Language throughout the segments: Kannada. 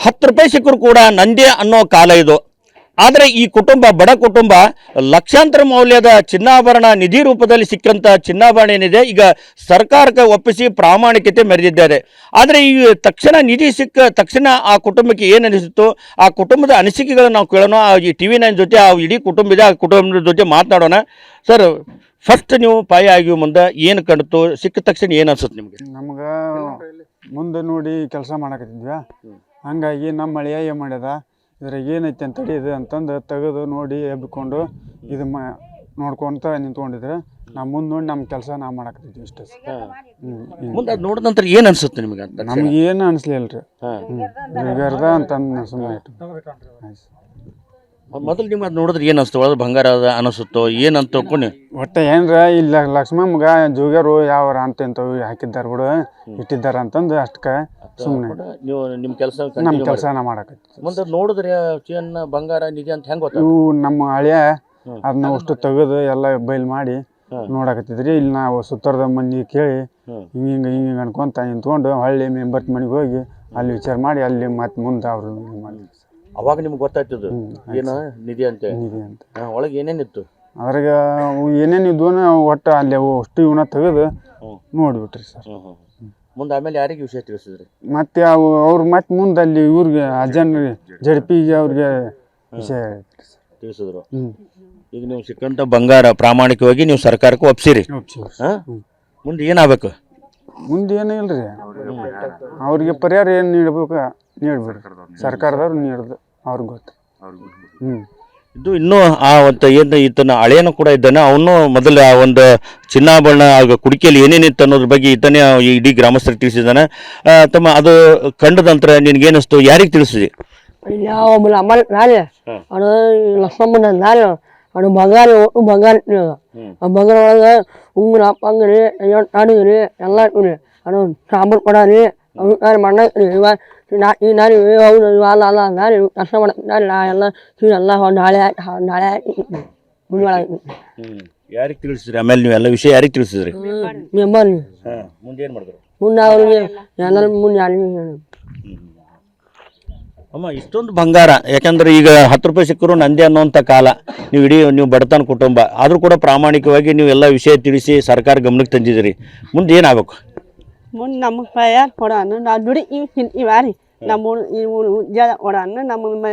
10 ರೂಪಾಯಿ ಸಿಕ್ಕರು ಕೂಡ ನಂದೇ ಅನ್ನೋ ಕಾಲ ಇದು. ಆದರೆ ಈ ಕುಟುಂಬ ಬಡ ಕುಟುಂಬ ಲಕ್ಷಾಂತರ ಮೌಲ್ಯದ ಚಿನ್ನಾಭರಣ ನಿಧಿ ರೂಪದಲ್ಲಿ ಸಿಕ್ಕಂಥ ಚಿನ್ನಾಭರಣ ಏನಿದೆ ಈಗ ಸರ್ಕಾರಕ್ಕೆ ಒಪ್ಪಿಸಿ ಪ್ರಾಮಾಣಿಕತೆ ಮೆರೆದಿದ್ದಾರೆ. ಆದರೆ ಈ ತಕ್ಷಣ ನಿಧಿ ಸಿಕ್ಕ ತಕ್ಷಣ ಆ ಕುಟುಂಬಕ್ಕೆ ಏನು ಅನಿಸುತ್ತೋ ಆ ಕುಟುಂಬದ ಅನಿಸಿಕೆಗಳನ್ನು ನಾವು ಕೇಳೋಣ. ಈ TV9 ಜೊತೆ ಆ ಇಡೀ ಕುಟುಂಬದ ಆ ಕುಟುಂಬದ ಜೊತೆ ಮಾತನಾಡೋಣ. ಸರ್, ಫಸ್ಟ್ ನೀವು ಪಾಯ ಆಗಿ ಮುಂದೆ ಏನು ಕಂಡಿತು, ಸಿಕ್ಕ ತಕ್ಷಣ ಏನು ಅನ್ಸುತ್ತೆ ನಿಮಗೆ? ನಮ್ಗೆ ಮುಂದೆ ನೋಡಿ ಕೆಲಸ ಮಾಡಕತ್ತಿದ್ವಿ. ಹಂಗಾಗಿ ನಮ್ಮ ಮಳೆಯ ಏನು ಮಾಡ್ಯದ ಇದ್ರಾಗ ಏನೈತೆ ಅಂತ ಇದು ಅಂತಂದು ತೆಗೆದು ನೋಡಿ ಎಬ್ಬಿಕೊಂಡು ಇದು ನೋಡ್ಕೊಂತ ನಿಂತ್ಕೊಂಡಿದ್ರೆ ನಾವು ಮುಂದೆ ನೋಡಿ ನಮ್ಮ ಕೆಲಸ ನಾವು ಮಾಡಕತ್ತಿದ್ವಿ ಇಷ್ಟೇ. ಮುಂದೆ ಅದು ನೋಡಿದ ನಂತರ ಏನು ಅನ್ಸುತ್ತೆ ನಿಮಗೆ? ನಮ್ಗೆ ಏನು ಅನಿಸ್ಲಿಲ್ಲ ರೀ, ಬಿಗರ್ದ ಅಂತಂದು ಸುಮ್ಮನೆ ಮೊದಲು ನಿಮ್ಗೆ ಅದು ನೋಡಿದ್ರೆ ಏನು ಅನಿಸ್ತು? ಒಳಗೆ ಬಂಗಾರ ಅದ ಅನಿಸುತ್ತೋ ಏನಂತ ತಿಳ್ಕೊಂಡು ಒಟ್ಟು ಏನ್ರ ಇಲ್ಲ ಲಕ್ಷ್ಮಮ್ಮಗ ಜೋಗ್ಯರು ಯಾವ್ರ ಅಂತ ಇಂಥವು ಹಾಕಿದ್ದಾರೆ ಬಿಡು ಇಟ್ಟಿದ್ದಾರೆ ಅಂತಂದು ಅಷ್ಟಕ್ಕೆ ಸುಮ್ಮನೆ ನೀವು ನಿಮ್ಮ ಕೆಲಸ ನಮ್ಮ ಕೆಲಸ ನಾವು ಮಾಡಕತ್ತೀವಿ. ಮುಂದೆ ನೋಡಿದ್ರೆ ಚಿನ್ನ ಬಂಗಾರ ನಿಧಿ ಅಂತ ಹೆಂಗೆ ಗೊತ್ತ? ಇವು ನಮ್ಮ ಹಳೆಯ ಅದನ್ನ ಅಷ್ಟು ತೆಗೆದು ಎಲ್ಲ ಬೈಲ್ ಮಾಡಿ ನೋಡಕತ್ತಿದ್ರಿ. ಇಲ್ಲಿ ನಾವು ಸುತ್ತರದ ಮಂದಿ ಕೇಳಿ ಹಿಂಗೆ ಅನ್ಕೊಂತ ನಿಂತ್ಕೊಂಡು ಹಳ್ಳಿ ಮೆಂಬರ್ ಮನೆಗೆ ಹೋಗಿ ಅಲ್ಲಿ ವಿಚಾರ ಮಾಡಿ ಅಲ್ಲಿ ಮತ್ತೆ ಮುಂದೆ ಅವರು ಮಾಡಿ ಅವಾಗ ನಿಮ್ಗೆ ಗೊತ್ತಾಯ್ತದ ಏನು ನಿಧಿ ಅಂತ ಒಳಗೆ ಏನೇನಿತ್ತು ಅದ್ರಾಗ ಏನೇನು ಇದ್ವು ಒಟ್ಟು ಅಲ್ಲಿ ಅವು ಅಷ್ಟು ಇವನ್ನ ತೆಗೆದು ನೋಡ್ಬಿಟ್ರಿ ಸರ್. ಮುಂದೆ ಆಮೇಲೆ ಯಾರಿಗೆ ವಿಷಯ ತಿಳಿಸಿದ್ರಿ? ಮತ್ತೆ ಅವು ಅವ್ರು ಮತ್ತೆ ಮುಂದೆ ಅಲ್ಲಿ ಇವ್ರಿಗೆ ಅಜ್ಜನ ಜಡ್ಪಿಗೆ ಅವ್ರಿಗೆ ವಿಷಯ ತಿಳಿಸಿದ್ರು. ಈಗ ನೀವು ಸಿಕ್ಕಂತ ಬಂಗಾರ ಪ್ರಾಮಾಣಿಕವಾಗಿ ನೀವು ಸರ್ಕಾರಕ್ಕೆ ಒಪ್ಸಿರಿ. ಮುಂದೆ ಏನಾಗಬೇಕು? ಮುಂದೆ ಏನೂ ಇಲ್ರಿ, ಅವ್ರಿಗೆ ಪರಿಹಾರ ಏನು ನೀಡ್ಬೇಕು ನೀಡ್ಬಿಡ್ರಿ. ಸರ್ಕಾರದವ್ರು ನೀಡ್ದು ಅವ್ರಿಗೆ ಗೊತ್ತು. ಇದು ಇನ್ನೂ ಆ ಒಂದು ಏನು ಈತನ ಹಳೆಯನು ಕೂಡ ಇದ್ದಾನೆ. ಅವನು ಮೊದಲ ಒಂದು ಚಿನ್ನಾಭರಣ ಕುಡಿಕೆಯಲ್ಲಿ ಏನೇನಿತ್ತು ಅನ್ನೋದ್ರ ಬಗ್ಗೆ ಈತನೇ ಇಡೀ ಗ್ರಾಮಸ್ಥರಿಗೆ ತಿಳಿಸಿದ್ದಾನೆ. ತಮ್ಮ ಅದು ಕಂಡ ನಂತರ ನಿನ್ಗೇನಿಸ್ತು, ಯಾರಿಗೆ ತಿಳಿಸಿದೆ? ಅದು ಬಂಗಾರ ಬಂಗಾರ ಬಂಗಾರ ಒಳಗೆ ಉಂಗ್ರ ಪಂಗ್ರಿ ಅಡುಗ್ರಿ ಎಲ್ಲ ಇಟ್ರಿ. ಅದು ಸಾಂಬಾರು ಕೊಡ ರೀ ಮಣ್ಣ ಈ ನಾರಿ ಹೌದು ಅಲ್ಲ ಅಲ್ಲ ನಾರಿ ಕಷ್ಟ ಮಾಡಿ ಎಲ್ಲ ಎಲ್ಲ ನಾಳೆ ನಾಳೆ ಮುಂದೆ ಯಾರಿಗೆ ತಿಳಿಸಿದ್ರಿ? ಆಮೇಲೆ ನೀವು ಎಲ್ಲ ವಿಷಯ ಯಾರಿಗೆ ತಿಳಿಸಿದ್ರಿ? ಮೆಂಬರ್ ಮುಂದೆ ಏನು ಮಾಡಿದ್ರು? ಮುಂದೆ ಅವ್ರಿಗೆ ಎಲ್ಲ ಮುಂದೆ ಯಾರಿಗೆ ಅಮ್ಮ ಇಷ್ಟೊಂದು ಬಂಗಾರ, ಯಾಕಂದ್ರೆ ಈಗ 10 ರೂಪಾಯಿ ಸಿಕ್ಕರು ನಂದೇ ಅನ್ನೋಂಥ ಕಾಲ. ನೀವು ಬಡತನ ಕುಟುಂಬ ಆದರೂ ಕೂಡ ಪ್ರಾಮಾಣಿಕವಾಗಿ ನೀವು ಎಲ್ಲ ವಿಷಯ ತಿಳಿಸಿ ಸರ್ಕಾರ ಗಮನಕ್ಕೆ ತಂದಿದ್ದೀರಿ. ಮುಂದೆ ಏನಾಗಬೇಕು? ಮುಂದೆ ನಮಗೆ ಪ್ರಯಾಣ ಕೊಡೋಣ ನಾವು ದುಡಿ ಇವಾರಿ ನಮ್ಮ ಜನ ಓಡಾನ ನಮ್ಮ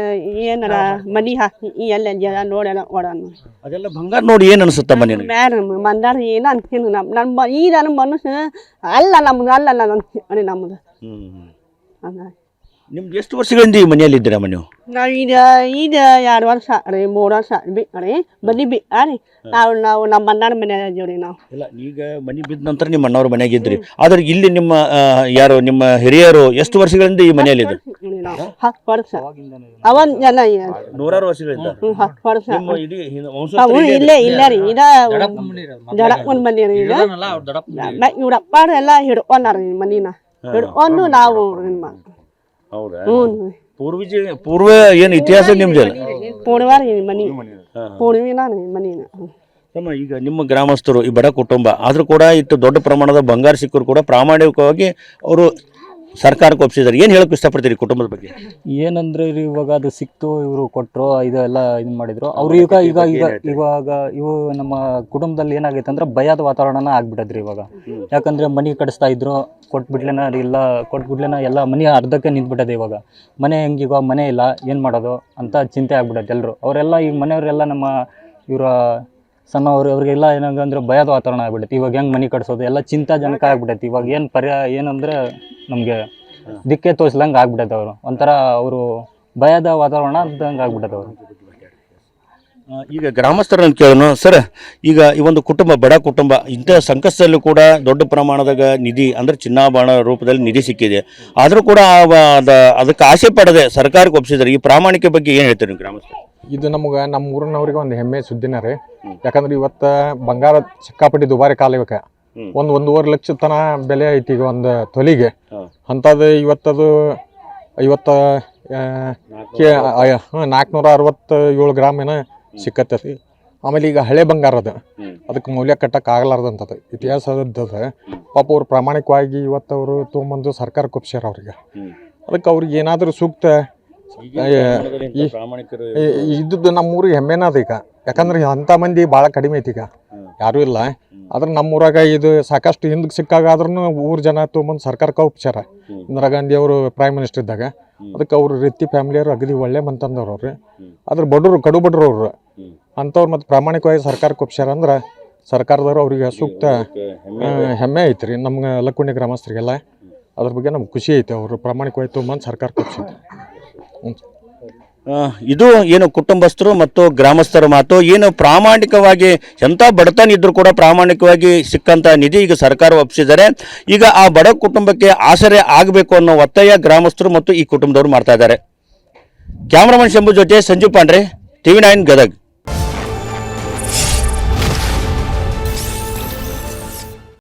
ಏನಾರ ಮನಿ ಹಾಕಿ ಎಲ್ಲ ಜನ ನೋಡೋಣ ಓಡಾನ. ಅದೆಲ್ಲ ಬಂಗಾರ ನೋಡಿ ಏನು ಅನಿಸುತ್ತಮ್ಮ ನಿನಗೆ? ಮ್ಯಾರ ಮಂದಾರ ಏನು ಅಂತೀನಿ ನಮ್ಮ ಈ ನನ್ನ ಮನಸ್ಸು ಅಲ್ಲ ನಮ್ದು ಅಲ್ಲ ಅಂತೀನಿ ನಮ್ದು. ನಿಮ್ದು ಎಷ್ಟು ವರ್ಷಗಳಿಂದ ಈ ಮನೆಯಲ್ಲಿ ಇದ್ದೀರಮ್ಮ ನೀವು? ನಾವು ಈಗ 2 ವರ್ಷ ರೀ 3 ವರ್ಷ ರೀ ಬನ್ನಿ ರೀ ನಾವು ನಮ್ಮ ಅಣ್ಣನ ಮನೆ ಇದ್ದೀವಿ ರೀ. ನಾವು ಇಲ್ಲ ಈಗ ಮನೆ ಬಿದ್ದ ನಂತರ ನಿಮ್ಮ ಅಣ್ಣವ್ರ ಮನೆಯಾಗ ಇದ್ರಿ. ಆದ್ರೆ ಇಲ್ಲಿ ನಿಮ್ಮ ಯಾರು ನಿಮ್ಮ ಹಿರಿಯರು ಎಷ್ಟು ವರ್ಷಗಳಿಂದ ಈ ಮನೆಯಲ್ಲಿ ಇದ್ರು? 10 ವರ್ಷ ಅವನ್ ಜನ 100 ವರ್ಷಗಳಿಂದ 10 ವರ್ಷ ಇಲ್ಲೇ ಇಲ್ಲ ರೀ. ಈಗ ದಡಪ್ಪನ ಮನೆ ರೀ. ಈಗ ಇವ್ರಪ್ಪ ಎಲ್ಲ ಹಿಡ್ಕೊಂಡಾರ ಮನಿನ ಹಿಡ್ಕೊಂಡು ನಾವು ಹೌದಾ? ಪೂರ್ವ ಏನು ಇತಿಹಾಸ ನಿಮ್ದು? ಪೂರ್ವಾರ ಮನಿ ಪೂರ್ವಿನ ಮನಿನ. ಈಗ ನಿಮ್ಮ ಗ್ರಾಮಸ್ಥರು ಈ ಬಡ ಕುಟುಂಬ ಆದರೂ ಕೂಡ ಇಷ್ಟು ದೊಡ್ಡ ಪ್ರಮಾಣದ ಬಂಗಾರ ಸಿಕ್ಕರು ಕೂಡ ಪ್ರಾಮಾಣಿಕವಾಗಿ ಅವರು ಸರ್ಕಾರಕ್ಕೆ ಒಪ್ಪಿಸಿದ್ದಾರೆ. ಏನು ಹೇಳಕ್ಕೆ ಇಷ್ಟಪಡ್ತೀರಿ ಕುಟುಂಬದ ಬಗ್ಗೆ? ಏನಂದ್ರೆ ಇವಾಗ ಅದು ಸಿಕ್ತು, ಇವರು ಕೊಟ್ಟರು, ಇದೆಲ್ಲ ಇದು ಮಾಡಿದ್ರು. ಅವ್ರು ಇವಾಗ ಇವು ನಮ್ಮ ಕುಟುಂಬದಲ್ಲಿ ಏನಾಗೈತೆ ಅಂದ್ರೆ ಭಯದ ವಾತಾವರಣ ಆಗ್ಬಿಟ್ಟದ್ರಿ ಇವಾಗ. ಯಾಕಂದ್ರೆ ಮನೆ ಕಡಿಸ್ತಾ ಇದ್ರು, ಕೊಟ್ಬಿಡ್ಲೇನ ಎಲ್ಲ ಮನೆ ಅರ್ಧಕ್ಕೆ ನಿಂತ್ಬಿಟ್ಟದೆ. ಇವಾಗ ಮನೆ ಹೆಂಗೆ, ಇವಾಗ ಮನೆ ಇಲ್ಲ, ಏನು ಮಾಡೋದು ಅಂತ ಚಿಂತೆ ಆಗ್ಬಿಟ್ಟೈತೆ ಎಲ್ಲರೂ. ಅವರೆಲ್ಲ ಈಗ ಮನೆಯವರೆಲ್ಲ ನಮ್ಮ ಇವರ ಅವ್ರಿಗೆಲ್ಲ ಏನಂದ್ರೆ ಭಯದ ವಾತಾವರಣ ಆಗ್ಬಿಟ್ಟೈತಿ. ಇವಾಗ ಹೆಂಗೆ ಮನೆ ಕಟ್ಸೋದು ಎಲ್ಲ ಚಿಂತಾಜನಕ ಆಗ್ಬಿಟ್ಟೈತಿ. ಇವಾಗ ಏನು ಏನಂದ್ರೆ ನಮಗೆ ದಿಕ್ಕೆ ತೋರಿಸ್ಲಂಗೆ ಆಗ್ಬಿಟ್ಟೈತೆ. ಅವರು ಒಂಥರ ಅವರು ಭಯದ ವಾತಾವರಣ ಅಂದಂಗೆ ಆಗ್ಬಿಟ್ಟೈತೆ ಅವರು. ಈಗ ಗ್ರಾಮಸ್ಥರನ್ನು ಕೇಳೋಣ. ಸರ್, ಈಗ ಈ ಒಂದು ಕುಟುಂಬ ಬಡ ಕುಟುಂಬ ಇಂಥ ಸಂಕಷ್ಟದಲ್ಲೂ ಕೂಡ ದೊಡ್ಡ ಪ್ರಮಾಣದಾಗ ನಿಧಿ ಅಂದರೆ ಚಿನ್ನಾಭರಣ ರೂಪದಲ್ಲಿ ನಿಧಿ ಸಿಕ್ಕಿದೆ. ಆದರೂ ಕೂಡ ಅದಕ್ಕೆ ಆಸೆ ಪಡದೆ ಸರ್ಕಾರಕ್ಕೆ ಒಪ್ಪಿಸಿದ್ದಾರೆ. ಈ ಪ್ರಾಮಾಣಿಕ ಬಗ್ಗೆ ಏನು ಹೇಳ್ತೀರಿ ನೀವು ಗ್ರಾಮಸ್ಥರು? ಇದು ನಮ್ಗೆ ನಮ್ಮ ಊರಿನವ್ರಿಗೆ ಒಂದು ಹೆಮ್ಮೆ ಸುದ್ದಿನ ರೀ. ಯಾಕಂದ್ರೆ ಇವತ್ತು ಬಂಗಾರ ಸಿಕ್ಕಾಪಟ್ಟಿ ದುಬಾರಿ ಕಾಲ. ಇವಕ್ಕೆ 1.5 ಲಕ್ಷ ತನ ಬೆಲೆ ಐತಿ ಈಗ ಒಂದು ತೊಲಿಗೆ. ಅಂಥದ್ದು ಇವತ್ತದು 467 ಗ್ರಾಮ್ ಏನೋ ಸಿಕ್ಕತ್ತೈತಿ. ಆಮೇಲೆ ಈಗ ಹಳೆ ಬಂಗಾರ ಅದಕ್ಕೆ ಮೌಲ್ಯ ಕಟ್ಟಕ್ಕೆ ಆಗಲಾರ್ದಂಥದ್ದು ಇತಿಹಾಸದ ಪಾಪ ಅವ್ರು ಪ್ರಾಮಾಣಿಕವಾಗಿ ಇವತ್ತು ಅವರು ತೊಗೊಂಬಂದು ಸರ್ಕಾರಕ್ಕೆ ಒಪ್ಸ್ಯಾರ. ಅವ್ರಿಗೆ ಅದಕ್ಕೆ ಅವ್ರಿಗೆ ಏನಾದರೂ ಸೂಕ್ತ ಇದ್ದದ್ದು ನಮ್ಮೂರಿಗೆ ಹೆಮ್ಮೆನ ಅದ ಈಗ. ಯಾಕಂದ್ರೆ ಅಂಥ ಮಂದಿ ಭಾಳ ಕಡಿಮೆ ಐತಿ ಈಗ, ಯಾರೂ ಇಲ್ಲ. ಆದ್ರೆ ನಮ್ಮೂರಾಗ ಇದು ಸಾಕಷ್ಟು ಹಿಂದಕ್ಕೆ ಸಿಕ್ಕಾಗಾದ್ರೂ ಊರು ಜನ ತೊಗೊಂಬಂದು ಸರ್ಕಾರಕ್ಕೆ ಒಪ್ಸ್ಯಾರ. ಇಂದಿರಾ ಗಾಂಧಿ ಅವರು ಪ್ರೈಮ್ ಮಿನಿಸ್ಟರ್ ಇದ್ದಾಗ. ಅದಕ್ಕೆ ಅವ್ರ ರೀತಿ ಫ್ಯಾಮಿಲಿಯವರು ಅಗದಿ ಒಳ್ಳೆ ಮಂತಂದವ್ರು ಅವ್ರಿ. ಆದ್ರೆ ಬಡವರು ಕಡು ಬಡ್ರು ಅವರು ಅಂಥವ್ರು ಮತ್ತು ಪ್ರಾಮಾಣಿಕವಾಗಿ ಸರ್ಕಾರಕ್ಕೆ ಒಪ್ಸ್ಯಾರ ಅಂದ್ರೆ ಸರ್ಕಾರದವ್ರು ಅವ್ರಿಗೆ ಸೂಕ್ತ ಹೆಮ್ಮೆ ಐತ್ರಿ. ನಮ್ಗೆ ಲಕ್ಕುಂಡಿ ಗ್ರಾಮಸ್ಥರಿಗೆಲ್ಲ ಅದ್ರ ಬಗ್ಗೆ ನಮ್ಗೆ ಖುಷಿ ಐತೆ. ಅವರು ಪ್ರಾಮಾಣಿಕವಾಗಿ ತೊಗೊಂಬಂದು ಸರ್ಕಾರಕ್ಕೆ ಒಪ್ಸಿದ್ರು. ಇದು ಏನು ಕುಟುಂಬಸ್ಥರು ಮತ್ತು ಗ್ರಾಮಸ್ಥರ ಮಾತು. ಏನು ಪ್ರಾಮಾಣಿಕವಾಗಿ ಎಂಥ ಬಡತನ ಇದ್ರೂ ಕೂಡ ಪ್ರಾಮಾಣಿಕವಾಗಿ ಸಿಕ್ಕಂಥ ನಿಧಿ ಈಗ ಸರ್ಕಾರ ಒಪ್ಪಿಸಿದ್ದಾರೆ. ಈಗ ಆ ಬಡ ಕುಟುಂಬಕ್ಕೆ ಆಸರೆ ಆಗಬೇಕು ಅನ್ನೋ ಒತ್ತಾಯ ಗ್ರಾಮಸ್ಥರು ಮತ್ತು ಈ ಕುಟುಂಬದವರು ಮಾಡ್ತಾ ಇದ್ದಾರೆ. ಕ್ಯಾಮ್ರಾಮನ್ ಶಂಭು ಜೊತೆ ಸಂಜೀವ್ ಪಾಂಡ್ರೆ, TV9 ಗದಗ್.